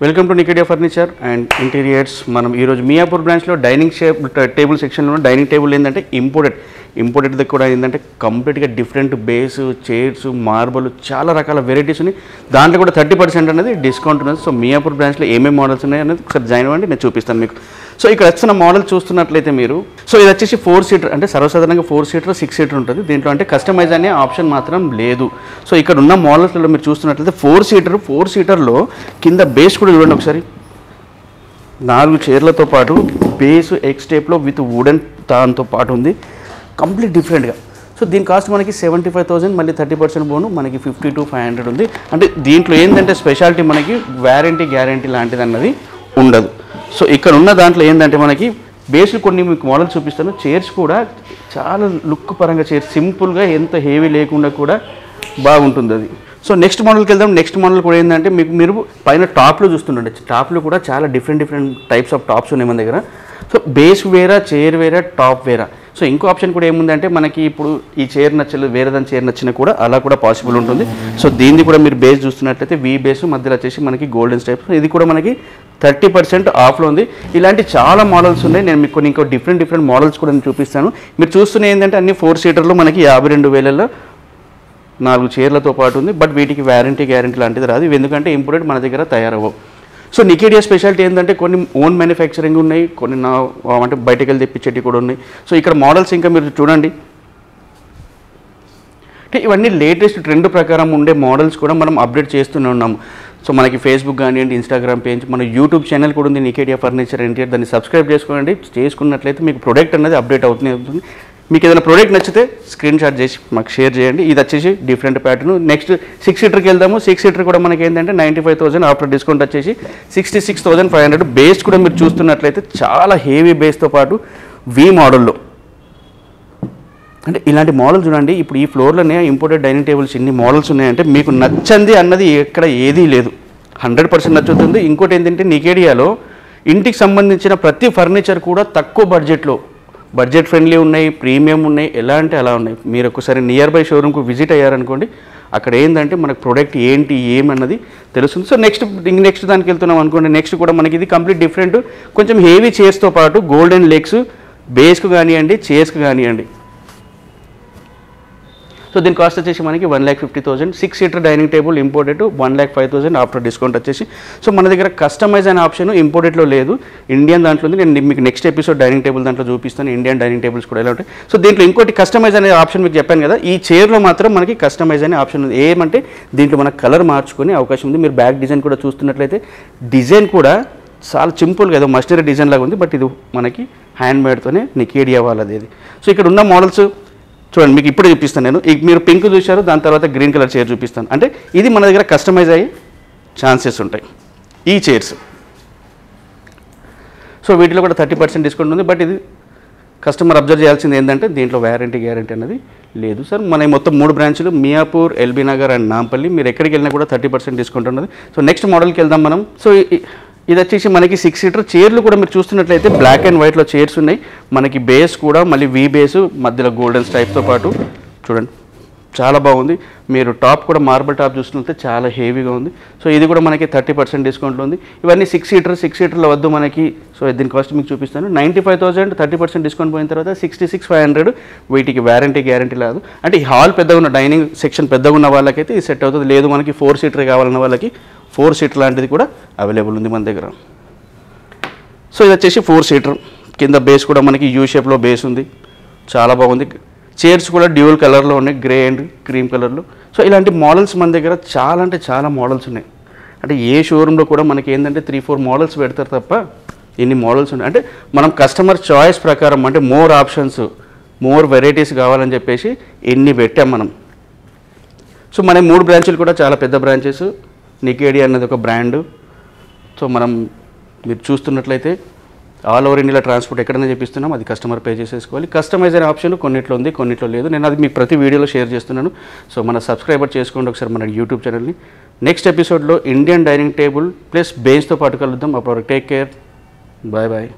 Welcome to నికేడియా furniture and interiors. మనం ఈరోజు మియాపూర్ బ్రాంచ్లో డైనింగ్ టేబుల్ సెక్షన్లో డైనింగ్ టేబుల్ ఏంటంటే ఇంపోర్టెడ్ కూడా ఏంటంటే కంప్లీట్గా డిఫరెంట్ బేస్, చైర్స్, మార్బల్ చాలా రకాల వెరైటీస్ ఉన్నాయి. దాంట్లో కూడా 30% అనేది డిస్కౌంట్ ఉన్నది. సో మియాపూర్ బ్రాంచ్లో ఏమేమి మోడల్స్ ఉన్నాయి అనేది ఒకసారి జాయిన్ అవ్వండి, నేను చూపిస్తాను మీకు. సో ఇక్కడ వచ్చిన మోడల్ చూస్తున్నట్లయితే మీరు, సో ఇది వచ్చేసి 4 సీటర్, అంటే సర్వసాధారణంగా 4 సీటర్ 6 సీటర్ ఉంటుంది. దీంట్లో అంటే కస్టమైజ్ అనే ఆప్షన్ మాత్రం లేదు. సో ఇక్కడ ఉన్న మోడల్స్లో మీరు చూస్తున్నట్లయితే 4 సీటర్లో కింద బేస్ కూడా చూడండి ఒకసారి, 4 చైర్లతో పాటు బేస్ ఎక్స్ టైప్లో విత్ వుడెన్ దాంతో పాటు ఉంది, కంప్లీట్ డిఫరెంట్గా. సో దీని కాస్ట్ మనకి 75,000, మళ్ళీ 30% బోను మనకి 52,500 ఉంది. అంటే దీంట్లో ఏంటంటే స్పెషాలిటీ మనకి వారంటీ గ్యారంటీ లాంటిది అన్నది ఉండదు. సో ఇక్కడ ఉన్న దాంట్లో ఏంటంటే మనకి బేస్లు కొన్ని మీకు మోడల్ చూపిస్తాను. చైర్స్ కూడా చాలా లుక్ పరంగా చైర్స్ సింపుల్గా, ఎంత హెవీ లేకుండా కూడా బాగుంటుంది అది. సో నెక్స్ట్ మోడల్కి వెళ్దాం. నెక్స్ట్ మోడల్ కూడా ఏంటంటే మీరు పైన టాప్లో చూస్తుండే, టాప్లో కూడా చాలా డిఫరెంట్ టైప్స్ ఆఫ్ టాప్స్ ఉన్నాయి మన దగ్గర. సో బేస్ వేరా, చైర్ వేరా, టాప్ వేరా. సో ఇంకో ఆప్షన్ కూడా ఏముందంటే మనకి ఇప్పుడు ఈ చైర్ నచ్చలేదు, వేరే దాని చైర్ నచ్చినా కూడా అలా కూడా పాసిబుల్ ఉంటుంది. సో దీన్ని కూడా మీరు బేస్ చూస్తున్నట్లయితే వీ బేస్ మధ్యలో వచ్చేసి మనకి గోల్డెన్ స్టైప్, ఇది కూడా మనకి 30% ఆఫ్లో ఉంది. ఇలాంటి చాలా మోడల్స్ ఉన్నాయి. నేను మీకు ఇంకో డిఫరెంట్ మోడల్స్ కూడా నేను చూపిస్తాను. మీరు చూస్తున్న ఏంటంటే అన్ని 4 సీటర్లు మనకి 52,000లో 4 చైర్లతో పాటు ఉంది. బట్ వీటికి వారంటీ గ్యారంటీ లాంటిది రాదు, ఎందుకంటే ఇంపోర్టెడ్ మన దగ్గర తయారవ్వవు. సో నికేడియా స్పెషాలిటీ ఏంటంటే కొన్ని ఓన్ మ్యానుఫ్యాక్చరింగ్ ఉన్నాయి, కొన్ని అంటే బయటకు వెళ్ళి తెప్పించేవి కూడా ఉన్నాయి. సో ఇక్కడ మోడల్స్ ఇంకా మీరు చూడండి, అంటే ఇవన్నీ లేటెస్ట్ ట్రెండ్ ప్రకారం ఉండే మోడల్స్ కూడా మనం అప్డేట్ చేస్తూనే ఉన్నాము. సో మనకి ఫేస్బుక్ కానివ్వండి, ఇన్స్టాగ్రామ్ పేజ్, మన యూట్యూబ్ ఛానల్ కూడా ఉంది నికేడియా ఫర్నిచర్ ఇంటీరియర్. దాన్ని సబ్స్క్రైబ్ చేసుకోండి. చేసుకున్నట్లయితే మీకు ప్రోడక్ట్ అనేది అప్డేట్ అవుతుంది. మీకు ఏదైనా ప్రోడక్ట్ నచ్చితే స్క్రీన్ షాట్ చేసి మాకు షేర్ చేయండి. ఇది వచ్చేసి డిఫరెంట్ ప్యాటర్న్. నెక్స్ట్ 6 సీటర్కి వెళ్దాము. 6 సీటర్ కూడా మనకి ఏంటంటే 95,000 ఆఫ్టర్ డిస్కౌంట్ వచ్చేసి 66,500. బేస్ కూడా మీరు చూస్తున్నట్లయితే చాలా హెవీ బేస్తో పాటు వీ మోడల్లో, అంటే ఇలాంటి మోడల్ చూడండి. ఇప్పుడు ఈ ఫ్లోర్లోనే ఇంపోర్టెడ్ డైనింగ్ టేబుల్స్ ఇన్ని మోడల్స్ ఉన్నాయంటే మీకు నచ్చంది అన్నది ఎక్కడ ఏదీ లేదు, 100% నచ్చుతుంది. ఇంకోటి ఏంటంటే నికేడియాలో ఇంటికి సంబంధించిన ప్రతి ఫర్నిచర్ కూడా తక్కువ బడ్జెట్ ఫ్రెండ్లీ ఉన్నాయి, ప్రీమియం ఉన్నాయి, ఎలా అంటే అలా ఉన్నాయి. మీరు ఒకసారి నియర్ బై షోరూమ్కు విజిట్ అయ్యారనుకోండి, అక్కడ ఏంటంటే మనకు ప్రోడక్ట్ ఏంటి ఏమన్నది తెలుస్తుంది. సో నెక్స్ట్ దానికి వెళ్తున్నాం అనుకోండి. నెక్స్ట్ కూడా మనకి ఇది కంప్లీట్ డిఫరెంట్, కొంచెం హెవీ చైర్స్తో పాటు గోల్డెన్ లెగ్స్ బేస్కు కానివ్వండి, చైర్స్కి కానివ్వండి. సో దీని కాస్ట్ వచ్చేసి మనకి 1,50,000. 6 seater dining table imported 1,05,000 after discount వచ్చేసి. సో మన దగ్గర కస్టమైజ్ అనే ఆప్షన్ ఇంపోర్టెడ్లో లేదు, ఇండియన్ దాంట్లో ఉంది. నేను మీకు నెక్స్ట్ ఎపిసోడ్ డైనింగ్ టేబుల్ దాంట్లో చూపిస్తాను, ఇండియన్ డైనింగ్ టేబుల్స్ కూడా ఎలా ఉంటాయి. సో దీంట్లో ఇంకోటి కస్టమైజ్ అనే ఆప్షన్ మీకు చెప్పాను కదా, ఈ చైర్లో మాత్రం మనకి కస్టమైజ్ అనే ఆప్షన్ ఉంది. ఏమంటే దీంట్లో మనకు కలర్ మార్చుకునే అవకాశం ఉంది. మీరు బ్యాక్ డిజైన్ కూడా చూస్తున్నట్లయితే డిజైన్ కూడా చాలా సింపుల్గా ఏదో మస్టరీ డిజైన్ లాగా ఉంది, బట్ ఇది మనకి హ్యాండ్ మేడ్తోనే నికేడియా వాళ్ళది ఇది. సో ఇక్కడ ఉన్న మోడల్స్ చూడండి, మీకు ఇప్పుడు చూపిస్తాను నేను. మీరు పింక్ చూశారు, దాని తర్వాత గ్రీన్ కలర్ చైర్ చూపిస్తాను. అంటే ఇది మన దగ్గర కస్టమైజ్ అయ్యే ఛాన్సెస్ ఉంటాయి ఈ చైర్స్. సో వీటిలో కూడా 30% డిస్కౌంట్ ఉంది. బట్ ఇది కస్టమర్ అబ్జర్వ్ చేయాల్సింది ఏంటంటే దీంట్లో వారంటీ గ్యారంటీ అనేది లేదు. సార్ మన మొత్తం 3 బ్రాంచ్లు మియాపూర్, ఎల్బీ నగర్ అండ్ నాంపల్లి. మీరు ఎక్కడికి వెళ్ళినా కూడా 30% డిస్కౌంట్ ఉన్నది. సో నెక్స్ట్ మోడల్కి వెళ్దాం మనం. సో ఇది వచ్చేసి మనకి 6 సీటర్ చైర్లు కూడా మీరు చూస్తున్నట్లయితే బ్లాక్ అండ్ వైట్లో చైర్స్ ఉన్నాయి. మనకి బేస్ కూడా మళ్ళీ వీ బేస్ మధ్యలో గోల్డెన్ స్టైప్తో పాటు చూడండి, చాలా బాగుంది. మీరు టాప్ కూడా మార్బల్ టాప్ చూస్తున్నట్లయితే చాలా హెవీగా ఉంది. సో ఇది కూడా మనకి 30% డిస్కౌంట్లో ఉంది. ఇవన్నీ 6 సీటర్ల వద్దు మనకి. సో దీని కాస్ట్ మీకు చూపిస్తాను. 95,000, 30% డిస్కౌంట్ పోయిన తర్వాత 66,500. వీటికి వారంటీ గ్యారంటీ లేదు. అంటే ఈ హాల్ పెద్దగా ఉన్న, డైనింగ్ సెక్షన్ పెద్దగా ఉన్న వాళ్ళకైతే ఇది సెట్ అవుతుంది. లేదు మనకి 4 సీటర్ కావాలన్న వాళ్ళకి 4 సీటర్ లాంటిది కూడా అవైలబుల్ ఉంది మన దగ్గర. సో ఇది వచ్చేసి 4 సీటర్, కింద బేస్ కూడా మనకి యూ షేప్లో బేస్ ఉంది, చాలా బాగుంది. చైర్స్ కూడా డ్యూయల్ కలర్లో ఉన్నాయి, గ్రే అండ్ క్రీమ్ కలర్లో. సో ఇలాంటి మోడల్స్ మన దగ్గర చాలా అంటే చాలా మోడల్స్ ఉన్నాయి. అంటే ఏ షోరూంలో కూడా మనకి ఏంటంటే 3-4 మోడల్స్ పెడతారు తప్ప ఇన్ని మోడల్స్ ఉన్నాయి. అంటే మనం కస్టమర్ చాయిస్ ప్రకారం, అంటే మోర్ ఆప్షన్స్, మోర్ వెరైటీస్ కావాలని చెప్పేసి ఎన్ని పెట్టాం మనం. సో మన 3 బ్రాంచ్లు కూడా చాలా పెద్ద బ్రాంచెస్. నికేడియా అన్నది ఒక బ్రాండ్. సో మీరు చూస్తున్నట్లయితే ఆల్ ఓవర్ ఇండియాలో ట్రాన్స్పోర్ట్ ఎక్కడైనా చేపిస్తున్నాం, అది కస్టమర్ పే చేసేసుకోవాలి. కస్టమైజ్ అనే ఆప్షన్ కొన్నిట్లో ఉంది, కొన్నిట్లో లేదు. నేను అది మీకు ప్రతి వీడియోలో షేర్ చేస్తున్నాను. సో మన సబ్స్క్రైబర్ చేసుకోండి ఒకసారి మన యూట్యూబ్ ఛానల్ని. నెక్స్ట్ ఎపిసోడ్లో ఇండియన్ డైనింగ్ టేబుల్ ప్లస్ బేస్తో పాటు కలుద్దాం. అప్పుడు టేక్ కేర్, బాయ్ బాయ్.